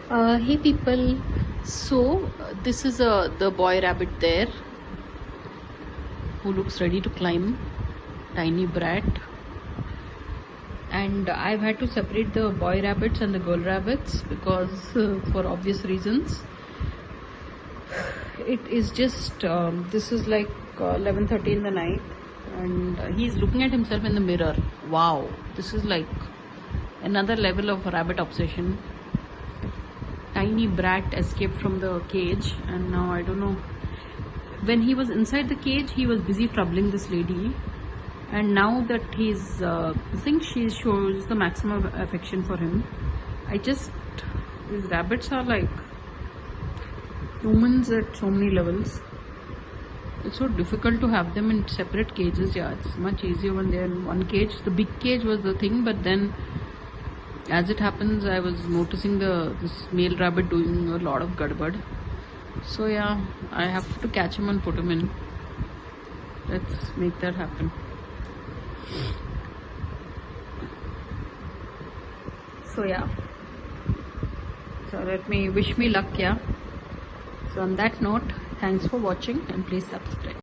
Hey people, so this is the boy rabbit there who looks ready to climb, tiny brat, and I've had to separate the boy rabbits and the girl rabbits because for obvious reasons. It is just this is like 11:30 in the night and he's looking at himself in the mirror. Wow, this is like another level of rabbit obsession. Tiny brat escaped from the cage and now I don't know, when he was inside the cage he was busy troubling this lady, and now that he's I think she shows the maximum affection for him. These rabbits are like humans at so many levels. It's so difficult to have them in separate cages. Yeah, it's much easier when they're in one cage. The big cage was the thing, but then as it happens I was noticing this male rabbit doing a lot of gadbad. So yeah, I have to catch him and put him in. Let's make that happen. So yeah, so wish me luck. Yeah, so on that note, thanks for watching and please subscribe.